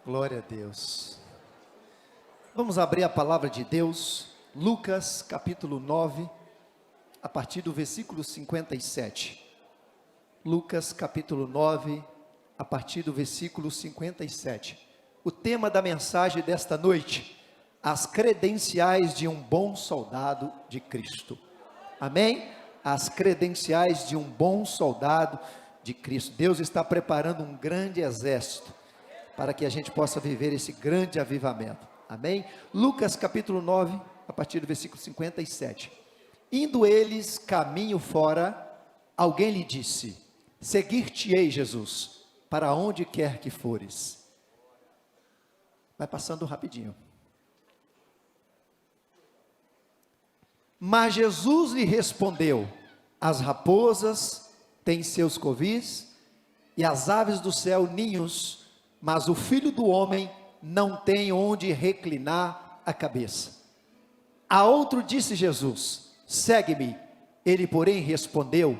Glória a Deus. Vamos abrir a palavra de Deus, Lucas capítulo 9, a partir do versículo 57. Lucas capítulo 9, a partir do versículo 57. O tema da mensagem desta noite: as credenciais de um bom soldado de Cristo. Amém? As credenciais de um bom soldado de Cristo. Deus está preparando um grande exército para que a gente possa viver esse grande avivamento. Amém? Lucas capítulo 9, a partir do versículo 57. Indo eles caminho fora, alguém lhe disse: seguir-te-ei, Jesus, para onde quer que fores. Vai passando rapidinho. Mas Jesus lhe respondeu: as raposas têm seus covis, e as aves do céu ninhos, mas o Filho do homem não tem onde reclinar a cabeça. A outro disse Jesus: segue-me. Ele, porém, respondeu: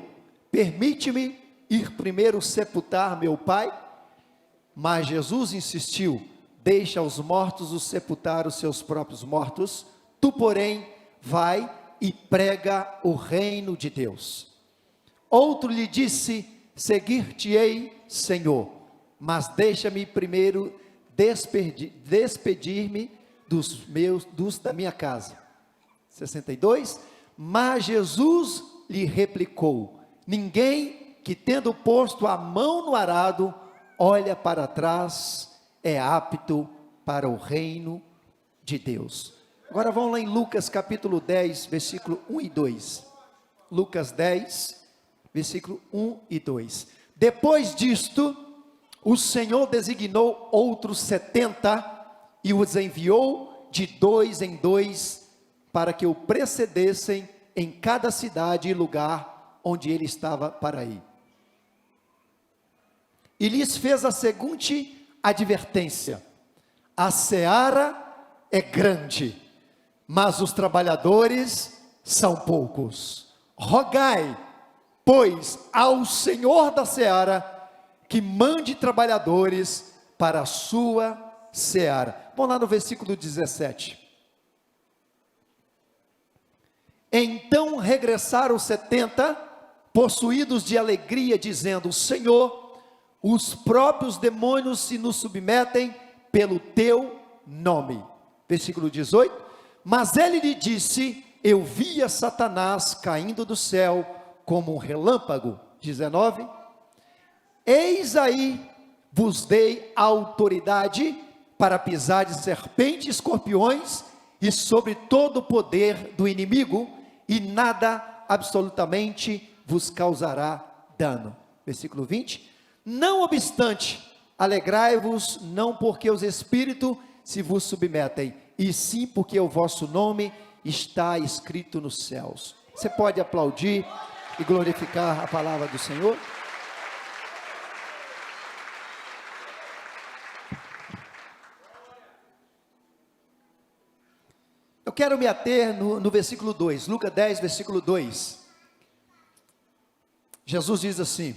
permite-me ir primeiro sepultar meu pai? Mas Jesus insistiu: deixa os mortos os sepultar os seus próprios mortos. Tu, porém, vai e prega o reino de Deus. Outro lhe disse: seguir-te-ei, Senhor, mas deixa-me primeiro despedir-me da minha casa. 62. Mas Jesus lhe replicou: ninguém que, tendo posto a mão no arado, olha para trás, é apto para o reino de Deus. Agora vamos lá em Lucas capítulo 10, versículo 1 e 2. Lucas 10, versículo 1 e 2. Depois disto, o Senhor designou outros 70 e os enviou de 2 em 2 para que o precedessem em cada cidade e lugar onde ele estava para ir. E lhes fez a seguinte advertência: a seara é grande, mas os trabalhadores são poucos. Rogai, pois, ao Senhor da seara que mande trabalhadores para a sua seara. Vamos lá no versículo 17. Então regressaram os 70, possuídos de alegria, dizendo: Senhor, os próprios demônios se nos submetem pelo teu nome. Versículo 18. Mas ele lhe disse: eu via Satanás caindo do céu como um relâmpago. 19. Eis aí vos dei autoridade para pisar de serpentes e escorpiões e sobre todo o poder do inimigo, e nada absolutamente vos causará dano. Versículo 20. Não obstante, alegrai-vos não porque os espíritos se vos submetem, e sim porque o vosso nome está escrito nos céus. Você pode aplaudir e glorificar a palavra do Senhor? Eu quero me ater no versículo 2, Lucas 10, versículo 2. Jesus diz assim: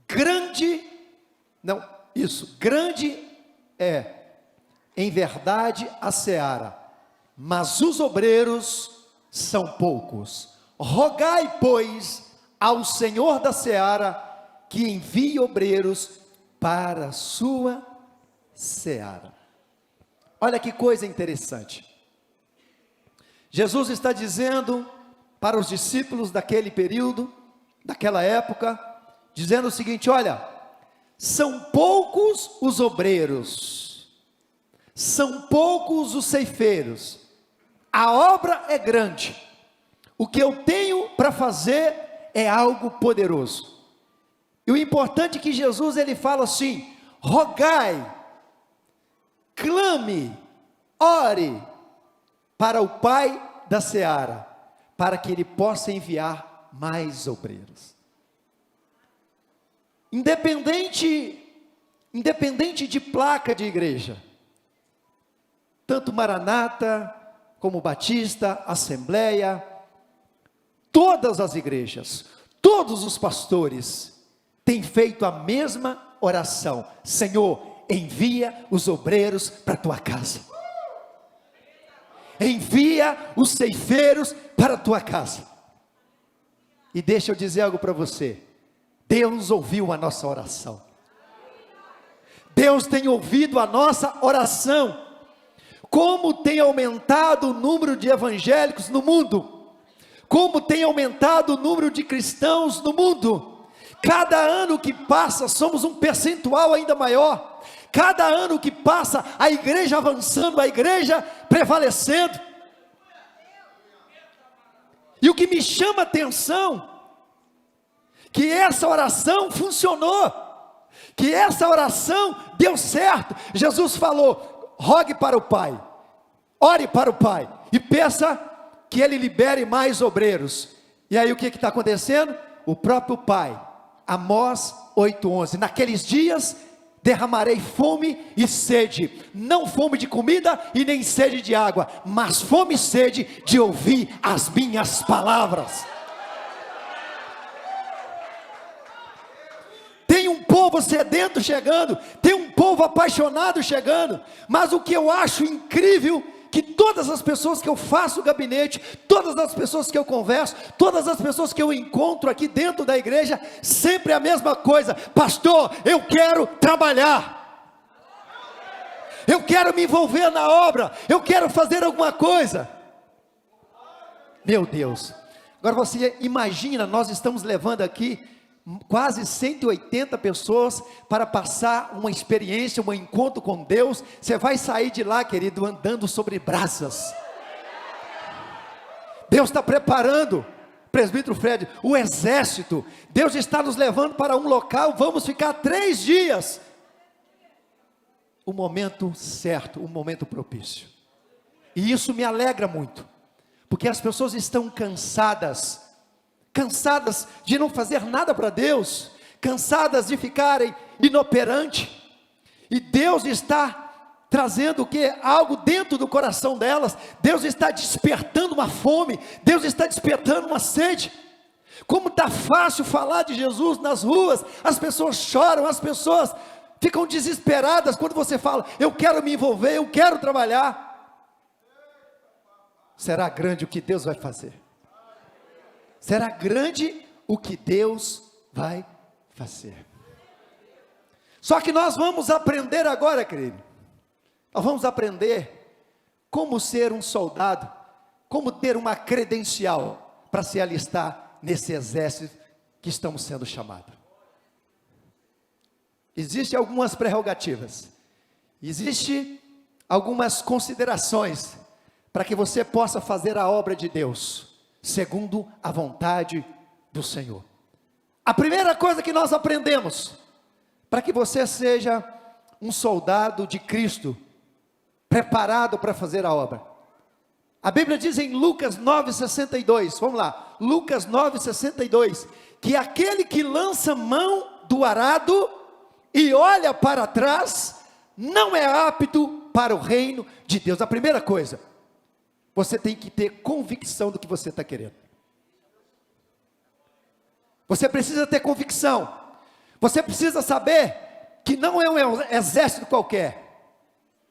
grande é, em verdade, a seara, mas os obreiros são poucos. Rogai, pois, ao Senhor da seara que envie obreiros para a sua seara. Olha que coisa interessante. Jesus está dizendo para os discípulos daquele período, daquela época, dizendo o seguinte: olha, são poucos os obreiros, são poucos os ceifeiros, a obra é grande, o que eu tenho para fazer é algo poderoso. E o importante é que Jesus ele fala assim: rogai, clame, ore para o Pai da seara, para que ele possa enviar mais obreiros. Independente de placa de igreja, tanto Maranata, como Batista, Assembleia, todas as igrejas, todos os pastores, têm feito a mesma oração: Senhor, envia os obreiros para a tua casa. Envia os ceifeiros para a tua casa. E deixa eu dizer algo para você. Deus ouviu a nossa oração. Deus tem ouvido a nossa oração. Como tem aumentado o número de evangélicos no mundo. Como tem aumentado o número de cristãos no mundo. Cada ano que passa, somos um percentual ainda maior. Cada ano que passa, a igreja avançando, a igreja prevalecendo. E o que me chama a atenção, que essa oração funcionou, que essa oração deu certo. Jesus falou: rogue para o Pai, ore para o Pai, e peça que Ele libere mais obreiros. E aí o que está acontecendo? O próprio Pai, Amós 8:11, naqueles dias derramarei fome e sede, não fome de comida e nem sede de água, mas fome e sede de ouvir as minhas palavras. Tem um povo sedento chegando, tem um povo apaixonado chegando, mas o que eu acho incrível, que todas as pessoas que eu faço gabinete, todas as pessoas que eu converso, todas as pessoas que eu encontro aqui dentro da igreja, sempre a mesma coisa: pastor, eu quero trabalhar, eu quero me envolver na obra, eu quero fazer alguma coisa. Meu Deus, agora você imagina, nós estamos levando aqui quase 180 pessoas para passar uma experiência, um encontro com Deus. Você vai sair de lá, querido, andando sobre brasas. Deus está preparando, presbítero Fred, o exército. Deus está nos levando para um local, vamos ficar 3 dias. O momento certo, o momento propício. E isso me alegra muito, porque as pessoas estão cansadas de não fazer nada para Deus, cansadas de ficarem inoperantes, e Deus está trazendo o que? Algo dentro do coração delas. Deus está despertando uma fome, Deus está despertando uma sede. Como está fácil falar de Jesus nas ruas, as pessoas choram, as pessoas ficam desesperadas quando você fala: eu quero me envolver, eu quero trabalhar. Será grande o que Deus vai fazer. Será grande o que Deus vai fazer. Só que nós vamos aprender agora, querido. Nós vamos aprender como ser um soldado, como ter uma credencial para se alistar nesse exército que estamos sendo chamados. Existem algumas prerrogativas, existem algumas considerações para que você possa fazer a obra de Deus segundo a vontade do Senhor. A primeira coisa que nós aprendemos, para que você seja um soldado de Cristo, preparado para fazer a obra, a Bíblia diz em Lucas 9,62, vamos lá, Lucas 9,62, que aquele que lança mão do arado e olha para trás, não é apto para o reino de Deus. A primeira coisa, você tem que ter convicção do que você está querendo. Você precisa ter convicção. Você precisa saber que não é um exército qualquer.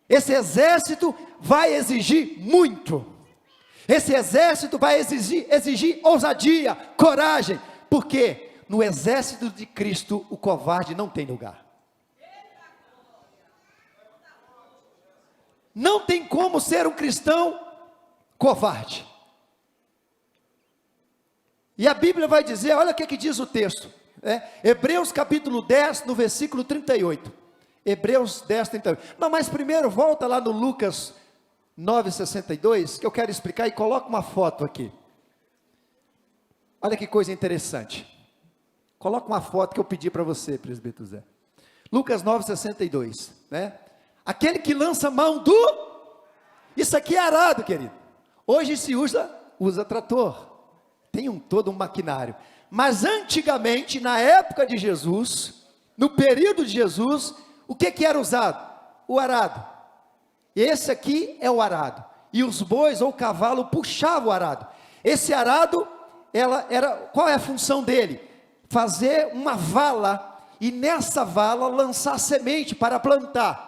Esse exército vai exigir muito. Esse exército vai exigir ousadia, coragem. Porque no exército de Cristo o covarde não tem lugar. Não tem como ser um cristão covarde. E a Bíblia vai dizer, olha o que diz o texto, Hebreus capítulo 10, no versículo 38, Hebreus 10, 38, não, mas primeiro volta lá no Lucas 9,62, que eu quero explicar, e coloca uma foto aqui, olha que coisa interessante, coloca uma foto que eu pedi para você, presbítero Zé, Lucas 9,62, aquele que lança mão isso aqui é arado, querido. Hoje se usa trator, tem todo um maquinário, mas antigamente, na época de Jesus, no período de Jesus, o que era usado? O arado. Esse aqui é o arado, e os bois ou o cavalo puxavam o arado. Esse arado, qual é a função dele? Fazer uma vala e nessa vala lançar semente para plantar.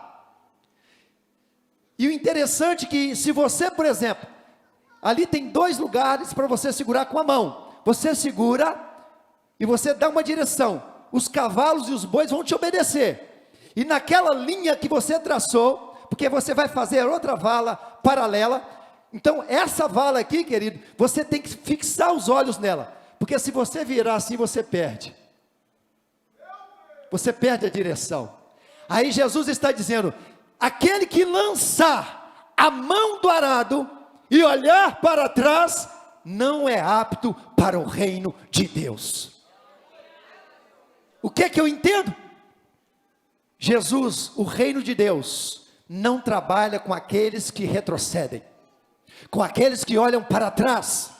E o interessante é que se você, por exemplo, ali tem 2 lugares para você segurar com a mão. Você segura e você dá uma direção. Os cavalos e os bois vão te obedecer. E naquela linha que você traçou, porque você vai fazer outra vala paralela. Então essa vala aqui, querido, você tem que fixar os olhos nela. Porque se você virar assim, você perde. Você perde a direção. Aí Jesus está dizendo: aquele que lançar a mão do arado e olhar para trás, não é apto para o reino de Deus. O que é que eu entendo? Jesus, o reino de Deus, não trabalha com aqueles que retrocedem, com aqueles que olham para trás.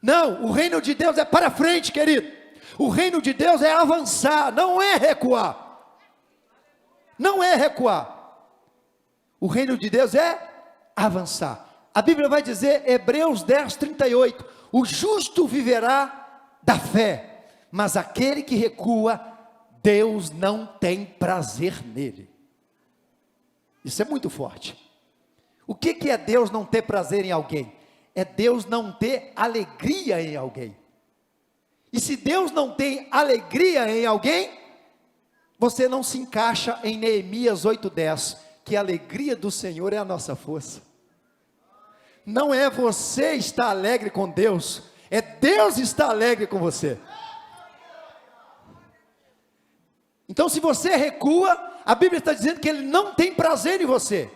Não, o reino de Deus é para frente, querido. O reino de Deus é avançar, não é recuar. Não é recuar. O reino de Deus é avançar. A Bíblia vai dizer, Hebreus 10, 38, o justo viverá da fé, mas aquele que recua, Deus não tem prazer nele. Isso é muito forte. O que é Deus não ter prazer em alguém? É Deus não ter alegria em alguém. E se Deus não tem alegria em alguém, você não se encaixa em Neemias 8:10, que a alegria do Senhor é a nossa força. Não é você estar alegre com Deus, é Deus estar alegre com você. Então se você recua, a Bíblia está dizendo que Ele não tem prazer em você.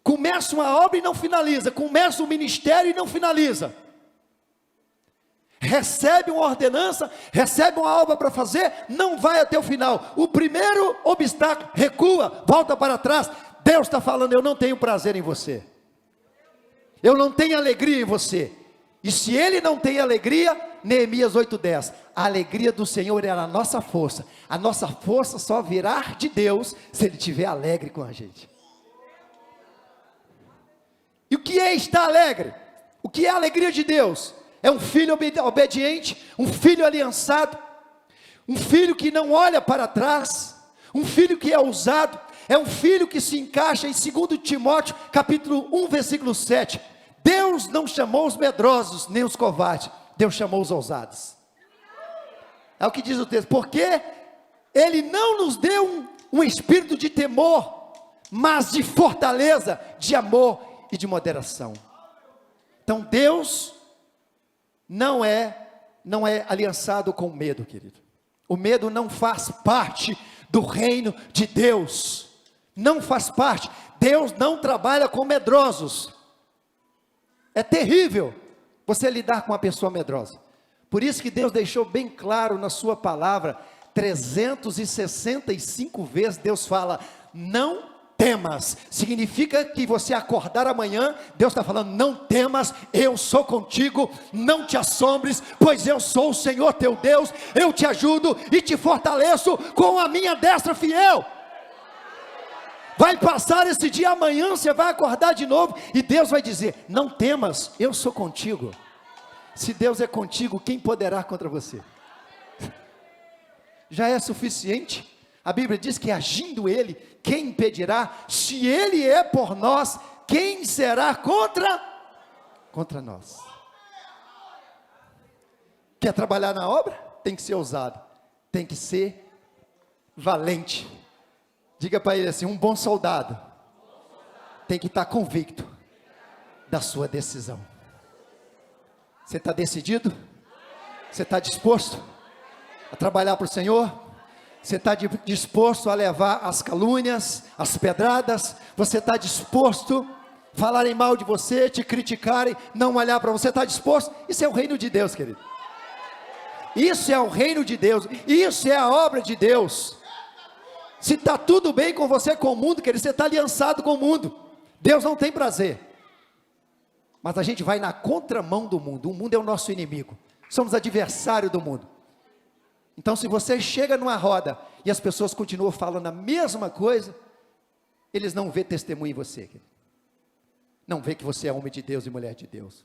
Começa uma obra e não finaliza, começa um ministério e não finaliza. Recebe uma ordenança, recebe uma obra para fazer, não vai até o final. O primeiro obstáculo, recua, volta para trás. Deus está falando, eu não tenho prazer em você. Eu não tenho alegria em você. E se Ele não tem alegria, Neemias 8:10, a alegria do Senhor é a nossa força. A nossa força só virá de Deus, se Ele estiver alegre com a gente. E o que é estar alegre? O que é a alegria de Deus? É um filho obediente, um filho aliançado, um filho que não olha para trás, um filho que é ousado, é um filho que se encaixa em 2 Timóteo, capítulo 1, versículo 7. Deus não chamou os medrosos, nem os covardes, Deus chamou os ousados. É o que diz o texto, porque Ele não nos deu um espírito de temor, mas de fortaleza, de amor e de moderação. Então Deus não é aliançado com o medo, querido. O medo não faz parte do reino de Deus. Não faz parte. Deus não trabalha com medrosos. É terrível você lidar com uma pessoa medrosa. Por isso que Deus deixou bem claro na sua palavra, 365 vezes Deus fala, não temas. Significa que você acordar amanhã, Deus está falando, não temas, eu sou contigo, não te assombres, pois eu sou o Senhor teu Deus, eu te ajudo e te fortaleço com a minha destra fiel. Vai passar esse dia, amanhã você vai acordar de novo, e Deus vai dizer, não temas, eu sou contigo. Se Deus é contigo, quem poderá contra você? Já é suficiente. A Bíblia diz que agindo Ele, quem impedirá? Se Ele é por nós, quem será contra nós? Quer trabalhar na obra? Tem que ser ousado, tem que ser valente. Diga para ele assim, um bom soldado tem que estar convicto da sua decisão. Você está decidido? Você está disposto a trabalhar para o Senhor? Você está disposto a levar as calúnias, as pedradas? Você está disposto a falarem mal de você, te criticarem, não olhar para você? Está disposto? Isso é o reino de Deus, querido. Isso é o reino de Deus. Isso é a obra de Deus. Se está tudo bem com você, com o mundo, querido, você está aliançado com o mundo. Deus não tem prazer. Mas a gente vai na contramão do mundo. O mundo é o nosso inimigo. Somos adversário do mundo. Então se você chega numa roda e as pessoas continuam falando a mesma coisa, eles não vê testemunho em você, querido. Não vê que você é homem de Deus e mulher de Deus.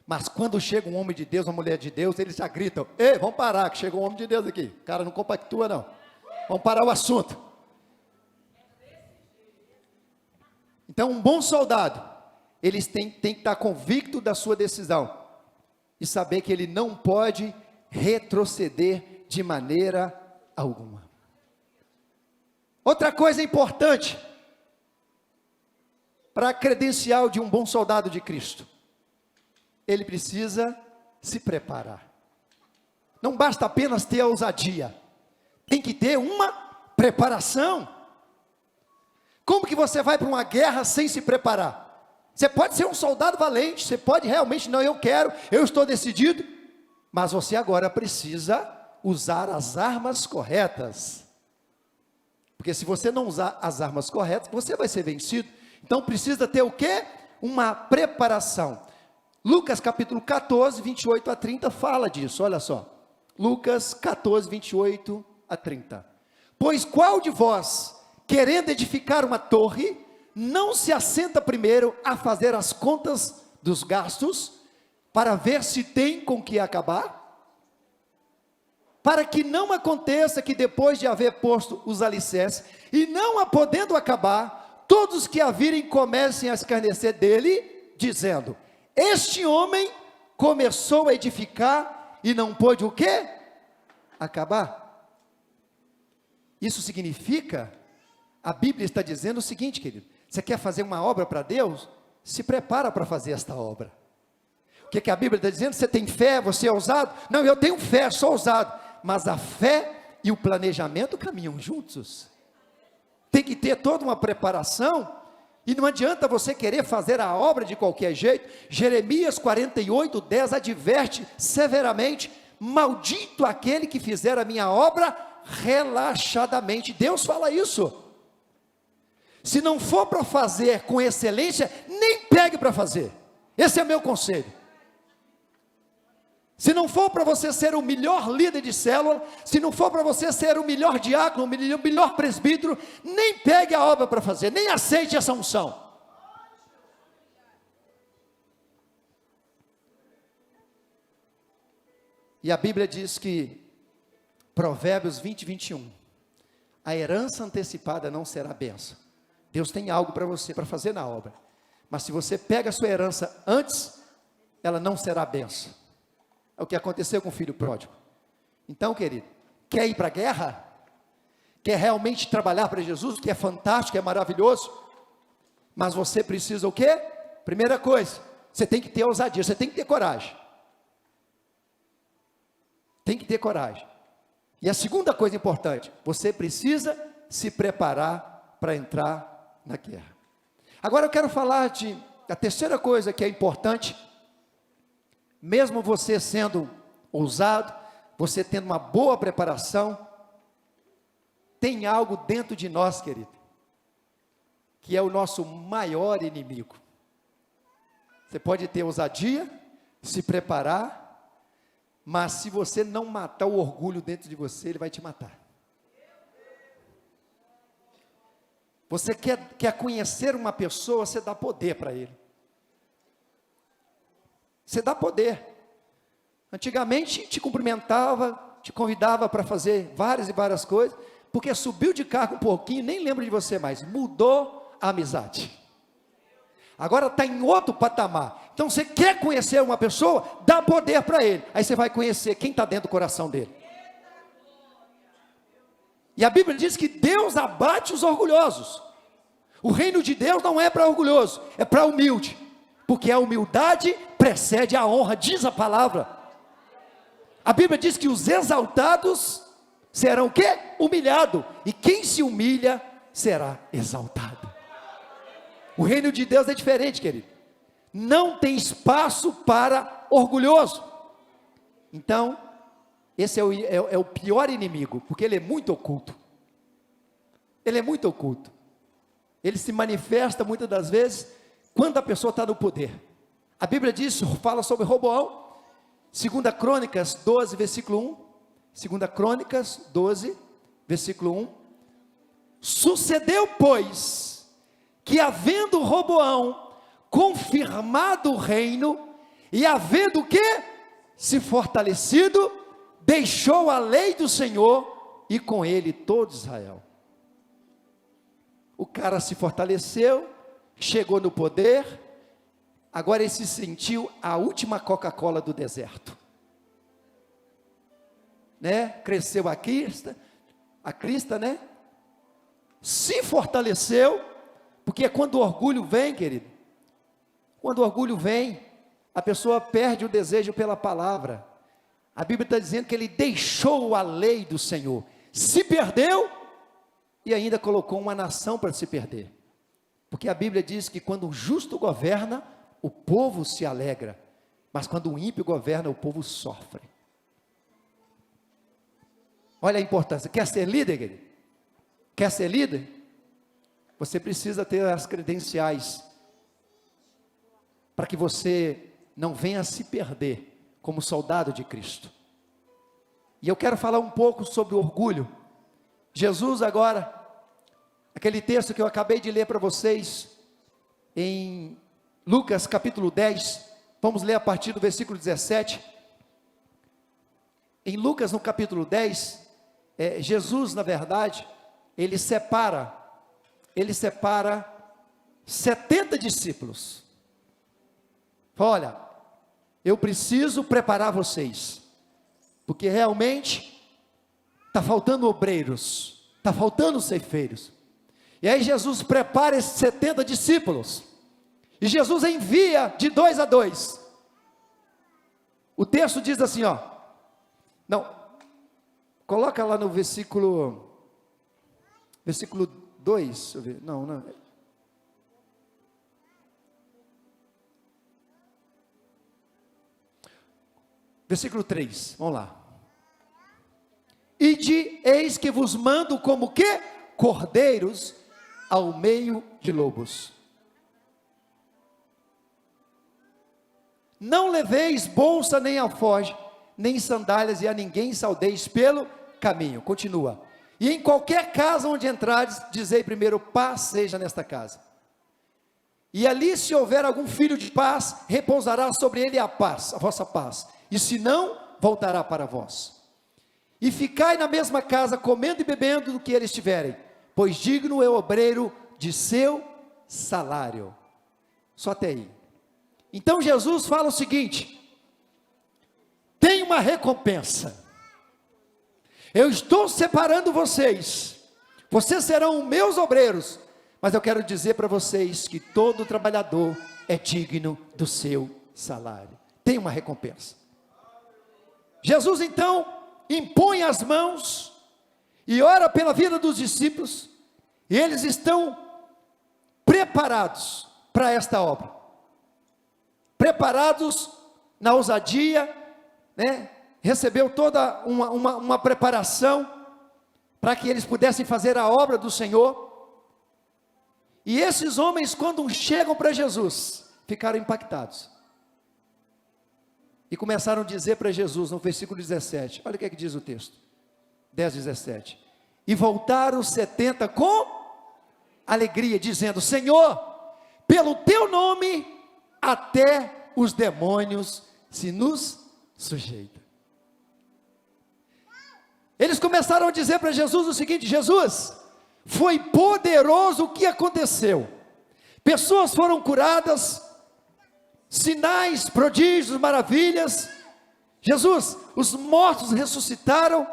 Mas quando chega um homem de Deus, uma mulher de Deus, eles já gritam: ei, vamos parar, que chegou um homem de Deus aqui. O cara não compactua não, vamos parar o assunto. Então um bom soldado, eles têm que estar convicto da sua decisão, e saber que ele não pode retroceder de maneira alguma. Outra coisa importante, para a credencial de um bom soldado de Cristo, ele precisa se preparar. Não basta apenas ter a ousadia, tem que ter uma preparação. Como que você vai para uma guerra sem se preparar? Você pode ser um soldado valente, você pode realmente, não, eu quero, eu estou decidido, mas você agora precisa usar as armas corretas. Porque se você não usar as armas corretas, você vai ser vencido. Então precisa ter o quê? Uma preparação. Lucas capítulo 14, 28 a 30 fala disso, olha só. Lucas 14, 28 a 30. Pois qual de vós, querendo edificar uma torre, não se assenta primeiro a fazer as contas dos gastos, para ver se tem com que acabar? Para que não aconteça que depois de haver posto os alicerces, e não a podendo acabar, todos que a virem comecem a escarnecer dele, dizendo: este homem começou a edificar e não pôde o quê? Acabar. Isso significa, a Bíblia está dizendo o seguinte, querido: você quer fazer uma obra para Deus? Se prepara para fazer esta obra. O que a Bíblia está dizendo? Você tem fé, você é ousado? Não, eu tenho fé, sou ousado. Mas a fé e o planejamento caminham juntos. Tem que ter toda uma preparação. E não adianta você querer fazer a obra de qualquer jeito. Jeremias 48, 10 adverte severamente: maldito aquele que fizer a minha obra relaxadamente. Deus fala isso. Se não for para fazer com excelência, nem pegue para fazer. Esse é meu conselho. Se não for para você ser o melhor líder de célula, se não for para você ser o melhor diácono, o melhor presbítero, nem pegue a obra para fazer, nem aceite essa unção. E a Bíblia diz que, Provérbios 20, 21, a herança antecipada não será bênção. Deus tem algo para você, para fazer na obra, mas se você pega a sua herança antes, ela não será bênção. É o que aconteceu com o filho pródigo. Então, querido, quer ir para a guerra? Quer realmente trabalhar para Jesus, que é fantástico, é maravilhoso? Mas você precisa o quê? Primeira coisa, você tem que ter ousadia, você tem que ter coragem. Tem que ter coragem. E a segunda coisa importante, você precisa se preparar para entrar na guerra. Agora eu quero falar a terceira coisa que é importante. Mesmo você sendo ousado, você tendo uma boa preparação, tem algo dentro de nós, querido, que é o nosso maior inimigo. Você pode ter ousadia, se preparar, mas se você não matar o orgulho dentro de você, ele vai te matar. Você quer conhecer uma pessoa, você dá poder para ele. Você dá poder. Antigamente te cumprimentava, te convidava para fazer várias e várias coisas, porque subiu de cargo um pouquinho, nem lembro de você mais, mudou a amizade. Agora está em outro patamar. Então você quer conhecer uma pessoa, dá poder para ele. Aí você vai conhecer quem está dentro do coração dele. E a Bíblia diz que Deus abate os orgulhosos. O reino de Deus não é para orgulhoso, é para humilde. Porque a humildade precede a honra, diz a palavra. A Bíblia diz que os exaltados serão o quê? Humilhados. E quem se humilha será exaltado. O reino de Deus é diferente, querido. Não tem espaço para orgulhoso. Então, esse é o pior inimigo, porque ele é muito oculto. Ele é muito oculto. Ele se manifesta muitas das vezes quando a pessoa está no poder. A Bíblia diz, fala sobre Roboão, 2 Crônicas 12, versículo 1, 2 Crônicas 12, versículo 1, sucedeu, pois, que havendo Roboão confirmado o reino, E havendo o quê? Se fortalecido, deixou a lei do Senhor e com ele todo Israel. O cara se fortaleceu, chegou no poder, agora ele se sentiu a última Coca-Cola do deserto. Né? Cresceu a crista, né? Se fortaleceu, porque quando o orgulho vem, querido, quando o orgulho vem, a pessoa perde o desejo pela palavra. A Bíblia está dizendo que ele deixou a lei do Senhor, se perdeu e ainda colocou uma nação para se perder. Porque a Bíblia diz que quando o justo governa, o povo se alegra, mas quando o ímpio governa, o povo sofre. Olha a importância. Quer ser líder, querido? Quer ser líder? Você precisa ter as credenciais para que você não venha a se perder como soldado de Cristo. E eu quero falar um pouco sobre o orgulho. Jesus agora, aquele texto que eu acabei de ler para vocês, em Lucas capítulo 10, vamos ler a partir do versículo 17. Em Lucas no capítulo 10, Jesus na verdade, ele separa 70 discípulos. Olha, eu preciso preparar vocês, porque realmente está faltando obreiros, está faltando ceifeiros. E aí Jesus prepara esses 70 discípulos, e Jesus envia de 2 a 2. O texto diz assim, coloca lá no versículo 2, deixa eu ver, não. Versículo 3, vamos lá. Eis que vos mando como que? Cordeiros ao meio de lobos. Não leveis bolsa nem alforje, nem sandálias, e a ninguém saudeis pelo caminho. Continua. E em qualquer casa onde entrares, dizei primeiro, paz seja nesta casa. E ali se houver algum filho de paz, repousará sobre ele a paz, a vossa paz. E se não, voltará para vós. E ficai na mesma casa, comendo e bebendo do que eles tiverem, pois digno é o obreiro de seu salário. Só até aí. Então Jesus fala o seguinte: tem uma recompensa. Eu estou separando vocês. Vocês serão meus obreiros. Mas eu quero dizer para vocês que todo trabalhador é digno do seu salário. Tem uma recompensa. Jesus então impõe as mãos e ora pela vida dos discípulos, e eles estão preparados para esta obra, preparados na ousadia, né? Recebeu toda uma preparação para que eles pudessem fazer a obra do Senhor. E esses homens, quando chegam para Jesus, ficaram impactados. E começaram a dizer para Jesus, no versículo 17, olha o que é que diz o texto, 10, 17. E voltaram os 70 com alegria, dizendo, Senhor, pelo teu nome, até os demônios se nos sujeitam. Eles começaram a dizer para Jesus o seguinte: Jesus, foi poderoso o que aconteceu, pessoas foram curadas, sinais, prodígios, maravilhas. Jesus, os mortos ressuscitaram.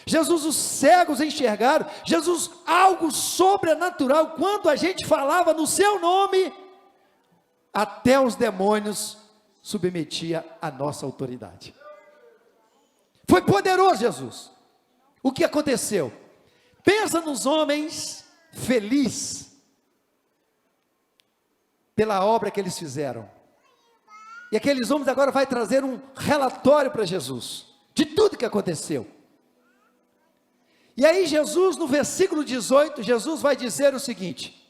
Jesus, os cegos enxergaram. Jesus, algo sobrenatural. Quando a gente falava no seu nome, até os demônios submetia a nossa autoridade. Foi poderoso, Jesus. O que aconteceu? Pensa nos homens felizes pela obra que eles fizeram. E aqueles homens agora vai trazer um relatório para Jesus, de tudo que aconteceu. E aí Jesus, no versículo 18, Jesus vai dizer o seguinte: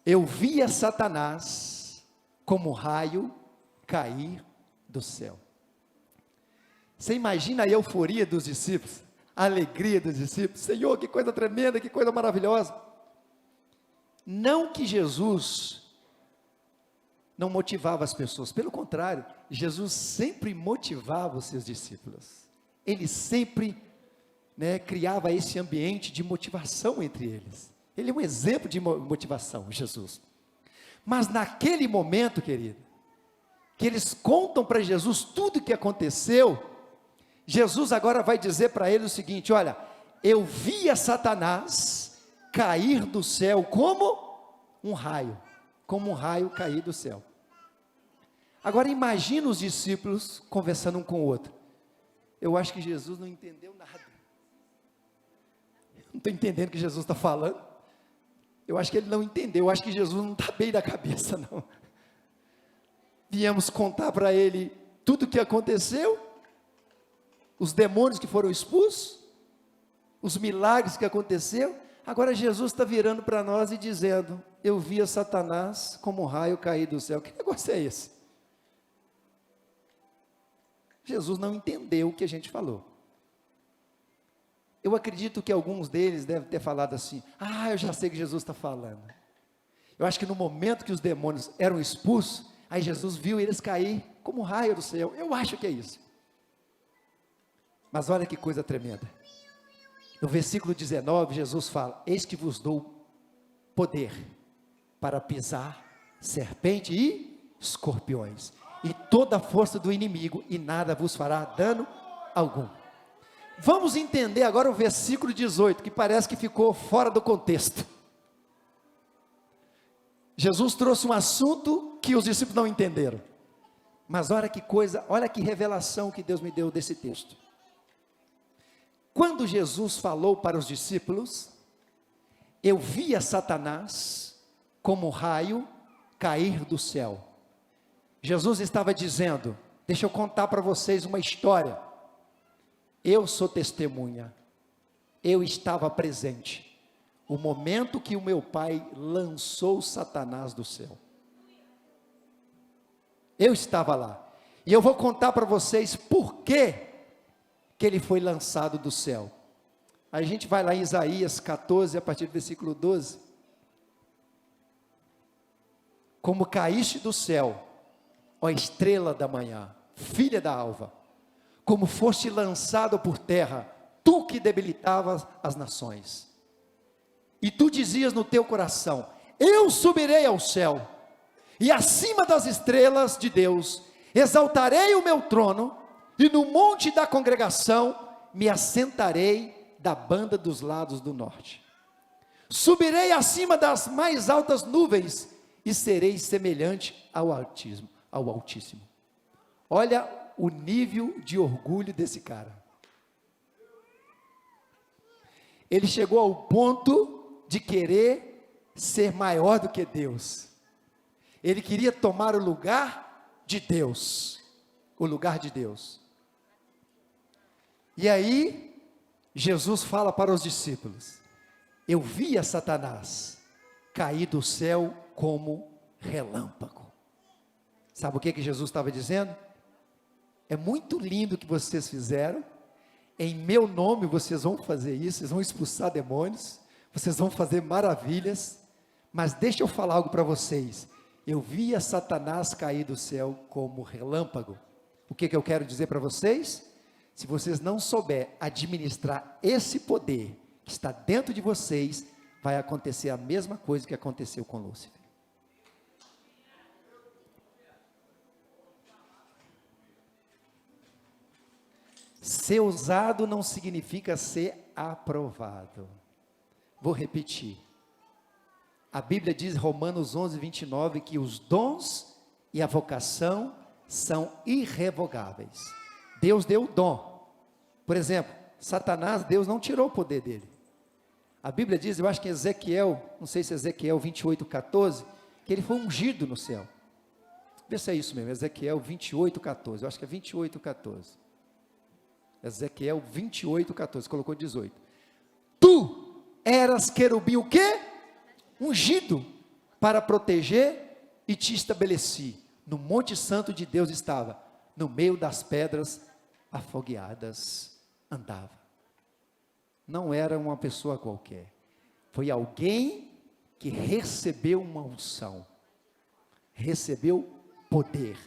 eu via Satanás como um raio cair do céu. Você imagina a euforia dos discípulos, a alegria dos discípulos. Senhor, que coisa tremenda, que coisa maravilhosa. Não que Jesus não motivava as pessoas. Pelo contrário, Jesus sempre motivava os seus discípulos. Ele sempre, criava esse ambiente de motivação entre eles. Ele é um exemplo de motivação, Jesus. Mas naquele momento, querido, que eles contam para Jesus tudo o que aconteceu, Jesus agora vai dizer para eles o seguinte: olha, eu via Satanás cair do céu como um raio cair do céu. Agora imagina os discípulos conversando um com o outro. Eu acho que Jesus não entendeu nada. Não estou entendendo o que Jesus está falando. Eu acho que ele não entendeu. Eu acho que Jesus não está bem da cabeça, não. Viemos contar para ele tudo o que aconteceu, os demônios que foram expulsos, os milagres que aconteceram. Agora Jesus está virando para nós e dizendo: eu via Satanás como um raio cair do céu. Que negócio é esse? Jesus não entendeu o que a gente falou. Eu acredito que alguns deles devem ter falado assim: eu já sei o que Jesus está falando. Eu acho que no momento que os demônios eram expulsos, aí Jesus viu eles cair como um raio do céu. Eu acho que é isso. Mas olha que coisa tremenda. No versículo 19, Jesus fala: eis que vos dou poder para pisar serpente e escorpiões, e toda a força do inimigo, e nada vos fará dano algum. Vamos entender agora o versículo 18, que parece que ficou fora do contexto. Jesus trouxe um assunto que os discípulos não entenderam. Mas olha que coisa, olha que revelação que Deus me deu desse texto. Quando Jesus falou para os discípulos: eu via Satanás como um raio cair do céu. Jesus estava dizendo: deixa eu contar para vocês uma história. Eu sou testemunha. Eu estava presente. O momento que o meu pai lançou Satanás do céu. Eu estava lá. E eu vou contar para vocês por que ele foi lançado do céu. Aí a gente vai lá em Isaías 14, a partir do versículo 12. Como caíste do céu, ó estrela da manhã, filha da alva, como foste lançado por terra, tu que debilitavas as nações. E tu dizias no teu coração: eu subirei ao céu, e acima das estrelas de Deus, exaltarei o meu trono, e no monte da congregação, me assentarei da banda dos lados do norte. Subirei acima das mais altas nuvens, e serei semelhante ao Altíssimo. Olha o nível de orgulho desse cara. Ele chegou ao ponto de querer ser maior do que Deus. Ele queria tomar o lugar de Deus. O lugar de Deus. E aí, Jesus fala para os discípulos: eu via Satanás cair do céu como relâmpago. Sabe o que Jesus estava dizendo? É muito lindo o que vocês fizeram. Em meu nome vocês vão fazer isso, vocês vão expulsar demônios, vocês vão fazer maravilhas, mas deixa eu falar algo para vocês. Eu via Satanás cair do céu como relâmpago. O que eu quero dizer para vocês? Se vocês não souber administrar esse poder que está dentro de vocês, vai acontecer a mesma coisa que aconteceu com Lúcifer. Ser usado não significa ser aprovado. Vou repetir. A Bíblia diz, Romanos 11, 29, que os dons e a vocação são irrevogáveis. Deus deu o dom. Por exemplo, Satanás, Deus não tirou o poder dele. A Bíblia diz, eu acho que em Ezequiel, não sei se é Ezequiel 28, 14, que ele foi ungido no céu. Vê se é isso mesmo, Ezequiel 28, 14, eu acho que é 28, 14. Ezequiel 28, 14, colocou 18. Tu eras querubim o quê? Ungido para proteger, e te estabeleci. No monte santo de Deus estava, no meio das pedras afogueadas andava. Não era uma pessoa qualquer, foi alguém que recebeu uma unção, recebeu poder,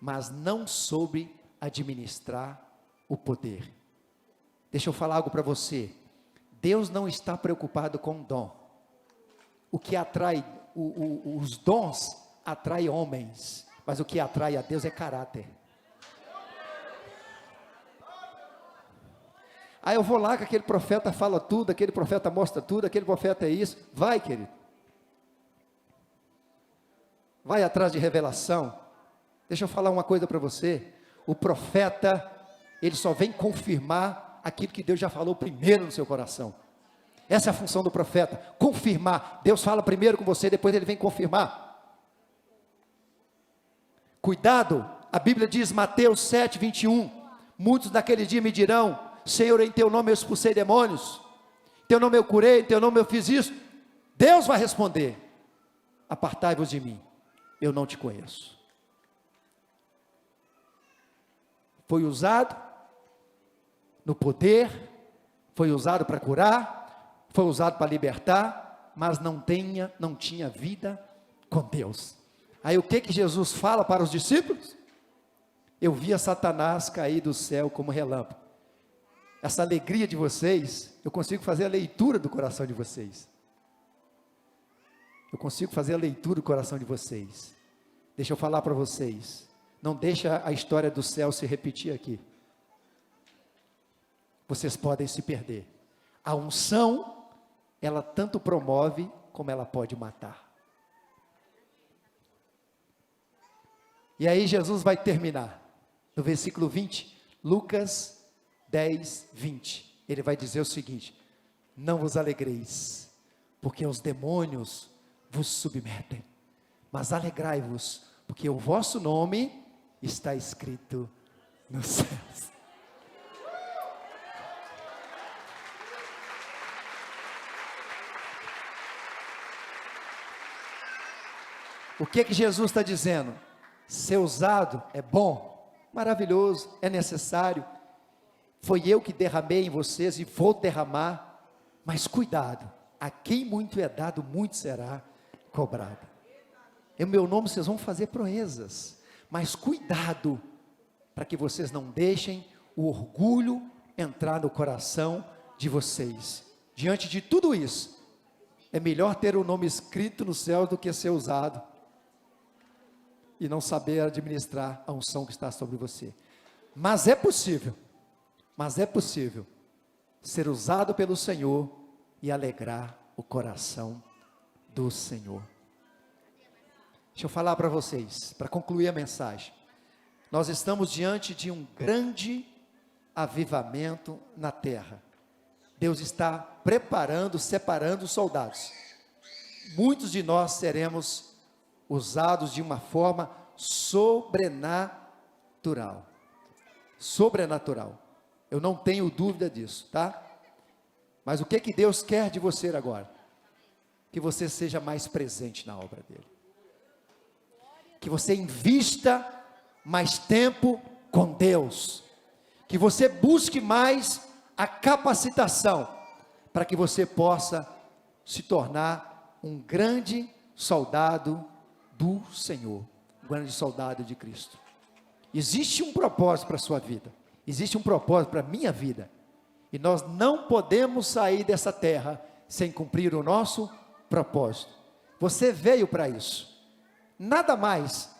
mas não soube administrar o poder. Deixa eu falar algo para você. Deus não está preocupado com o dom. O que atrai, os dons atrai homens, mas o que atrai a Deus é caráter. Aí eu vou lá que aquele profeta fala tudo, aquele profeta mostra tudo, aquele profeta é isso. Vai, querido. Vai atrás de revelação. Deixa eu falar uma coisa para você. O profeta, ele só vem confirmar aquilo que Deus já falou primeiro no seu coração. Essa é a função do profeta, confirmar. Deus fala primeiro com você, depois ele vem confirmar. Cuidado, a Bíblia diz, Mateus 7, 21, muitos naquele dia me dirão, Senhor, em teu nome eu expulsei demônios, em teu nome eu curei, em teu nome eu fiz isso. Deus vai responder, apartai-vos de mim, eu não te conheço. Foi usado no poder, foi usado para curar, foi usado para libertar, mas não tinha vida com Deus. Aí o que Jesus fala para os discípulos? Eu via Satanás cair do céu como relâmpago. Essa alegria de vocês, eu consigo fazer a leitura do coração de vocês. Eu consigo fazer a leitura do coração de vocês. Deixa eu falar para vocês. Não deixa a história do céu se repetir aqui. Vocês podem se perder. A unção, ela tanto promove, como ela pode matar. E aí Jesus vai terminar. No versículo 20, Lucas 10, 20. Ele vai dizer o seguinte: não vos alegreis, porque os demônios vos submetem. Mas alegrai-vos, porque o vosso nome está escrito nos céus. O que Jesus está dizendo? Ser usado é bom, maravilhoso, é necessário. Foi eu que derramei em vocês e vou derramar, mas cuidado, a quem muito é dado, muito será cobrado. Em meu nome vocês vão fazer proezas, mas cuidado, para que vocês não deixem o orgulho entrar no coração de vocês. Diante de tudo isso, é melhor ter o nome escrito no céu do que ser usado e não saber administrar a unção que está sobre você. Mas é possível ser usado pelo Senhor e alegrar o coração do Senhor. Deixa eu falar para vocês, para concluir a mensagem. Nós estamos diante de um grande avivamento na terra. Deus está preparando, separando os soldados. Muitos de nós seremos usados de uma forma sobrenatural. Sobrenatural. Eu não tenho dúvida disso, tá? Mas o que Deus quer de você agora? Que você seja mais presente na obra dele. Que você invista mais tempo com Deus. Que você busque mais a capacitação para que você possa se tornar um grande soldado do Senhor, um grande soldado de Cristo. Existe um propósito para a sua vida, existe um propósito para a minha vida, e nós não podemos sair dessa terra sem cumprir o nosso propósito. Você veio para isso, nada mais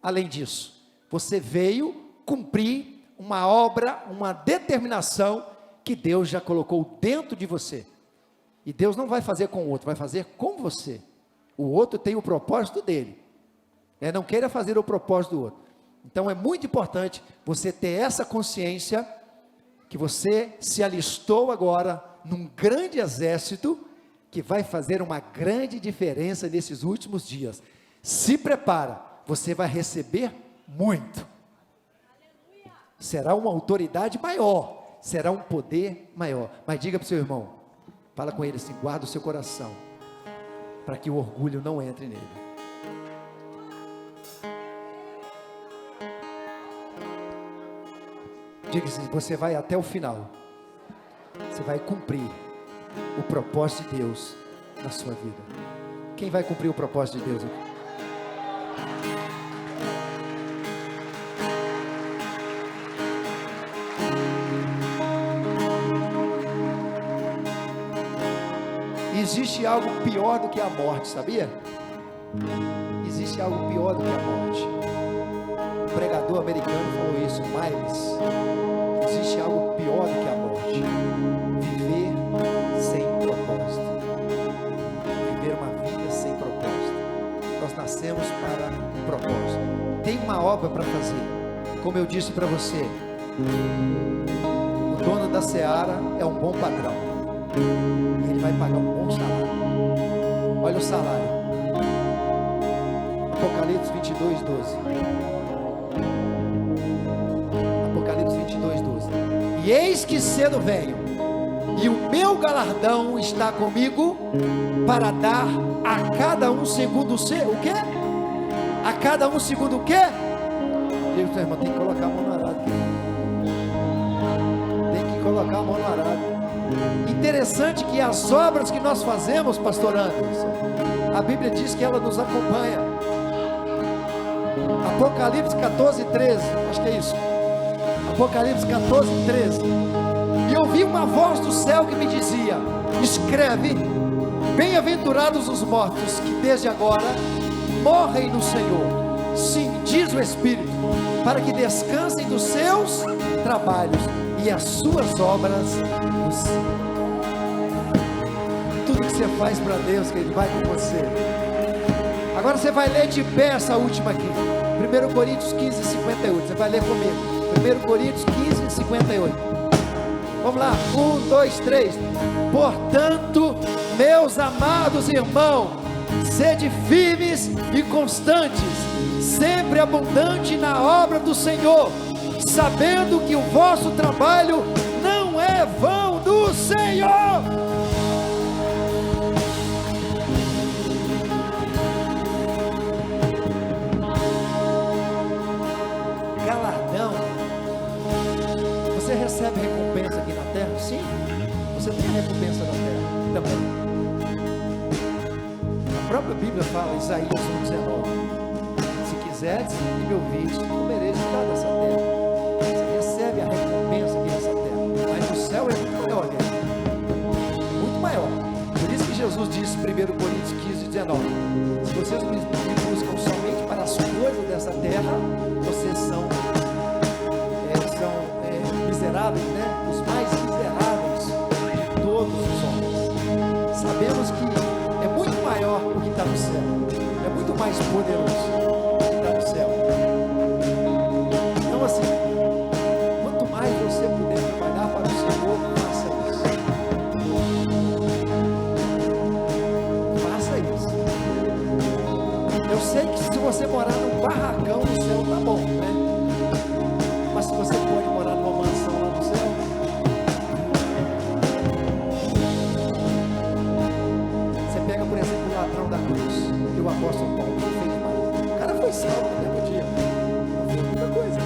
além disso. Você veio cumprir uma obra, uma determinação que Deus já colocou dentro de você, e Deus não vai fazer com o outro, vai fazer com você. O outro tem o propósito dele, não queira fazer o propósito do outro. Então é muito importante você ter essa consciência, que você se alistou agora num grande exército, que vai fazer uma grande diferença nesses últimos dias. Se prepara, você vai receber muito, será uma autoridade maior, será um poder maior. Mas diga para o seu irmão, fala com ele assim, guarda o seu coração, para que o orgulho não entre nele. Diga assim, você vai até o final, você vai cumprir o propósito de Deus na sua vida. Quem vai cumprir o propósito de Deus aqui? Existe algo pior do que a morte, sabia? Existe algo pior do que a morte. O pregador americano falou isso, Miles. Existe algo pior do que a morte. Viver sem propósito. Viver uma vida sem propósito. Nós nascemos para um propósito. Tem uma obra para fazer. Como eu disse para você, o dono da seara é um bom patrão. E ele vai pagar um bom salário. Olha o salário. Apocalipse 22, 12. Apocalipse 22, 12. E eis que cedo venho, e o meu galardão está comigo, para dar a cada um segundo o seu. O quê? A cada um segundo o quê? Diga para o seu irmão, tem que colocar a mão no arado. Tem que colocar a mão no arado. Interessante que as obras que nós fazemos, pastor Anderson, a Bíblia diz que ela nos acompanha. Apocalipse 14, 13, acho que é isso. Apocalipse 14, 13. E ouvi uma voz do céu que me dizia: escreve, bem-aventurados os mortos que desde agora morrem no Senhor. Sim, diz o Espírito, para que descansem dos seus trabalhos e as suas obras no Senhor. Tudo que você faz para Deus, que Ele vai com você. Agora você vai ler de pé essa última aqui, 1 Coríntios 15, 58. Você vai ler comigo, 1 Coríntios 15, 58. Vamos lá, 1, 2, 3. Portanto, meus amados irmãos, sede firmes e constantes, sempre abundante na obra do Senhor, sabendo que o vosso trabalho não é vão do Senhor. Galardão. Você recebe recompensa aqui na terra? Sim. Você tem recompensa na terra também. A própria Bíblia fala, Isaías 1,19: se quiseres e me ouvis, comereis de lá dessa terra. Você recebe a recompensa aqui nessa terra, mas o céu é muito maior, né? Muito maior. Por isso que Jesus disse, 1 Coríntios 15, 19: se vocês me buscam somente para as coisas dessa terra, vocês são miseráveis, né? Os mais miseráveis de todos os homens. Sabemos que é muito maior o que está no céu, é muito mais poderoso o que está no céu. Então assim, quanto mais você puder trabalhar para o Senhor, faça isso. Faça isso. Eu sei que se você morar num barracão no céu, tá bom, né? Mas se você pode morar numa mansão lá no céu, você pega, por exemplo, o ladrão da cruz, que o apóstolo Paulo não fez mais. O cara foi salvo no mesmo dia, não fez muita coisa.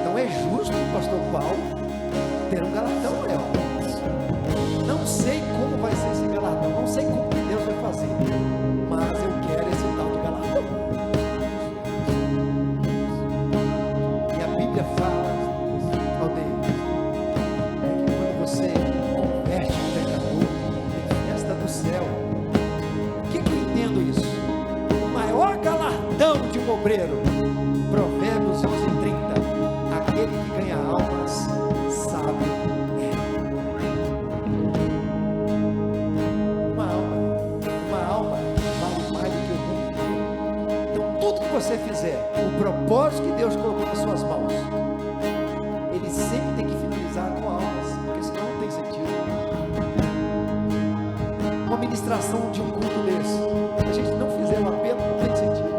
Então é justo o pastor Paulo ter um galardão maior. Não sei como vai ser esse galardão, não sei como que Deus vai fazer, mas eu quero esse tal de galardão. Fala, aldeia, que quando você converte um pecador, tem festa do céu. O que eu entendo isso? O maior galardão de um obreiro, Provérbios 11:30, aquele que ganha almas, sábio é. Uma alma vale mais do que o mundo. Então tudo que você fizer, o propósito que Deus colocou nas suas mãos, Ele sempre tem que finalizar com almas, porque senão não tem sentido. Uma ministração de um culto desse, se a gente não fizer o apelo, não tem sentido.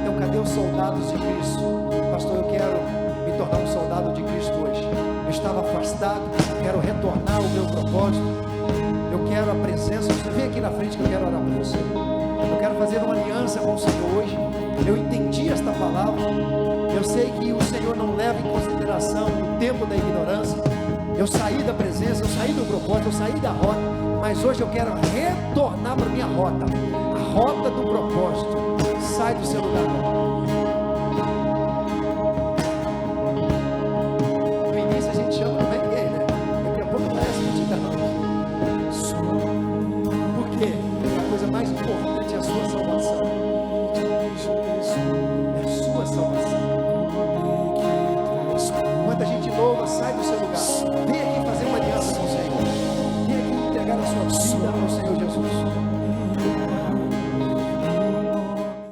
Então cadê os soldados de Cristo? Pastor, eu quero me tornar um soldado de Cristo hoje. Eu estava afastado, quero retornar ao meu propósito. Eu quero a presença. Você vem aqui na frente que eu quero orar por você. Eu quero fazer uma aliança com o Senhor hoje. Eu entendi esta palavra. Eu sei que o Senhor não leva em consideração o tempo da ignorância. Eu saí da presença, eu saí do propósito, eu saí da rota, mas hoje eu quero retornar para a minha rota, a rota do propósito. Sai do seu lugar. No início a gente chama, não é ninguém, né? Daqui a pouco parece que a gente está não. Por quê? A coisa mais importante é a sua salvação. É a sua salvação. Enquanto a gente louva, sai do seu lugar. Vem aqui fazer uma aliança com o Senhor. Vem aqui entregar a sua vida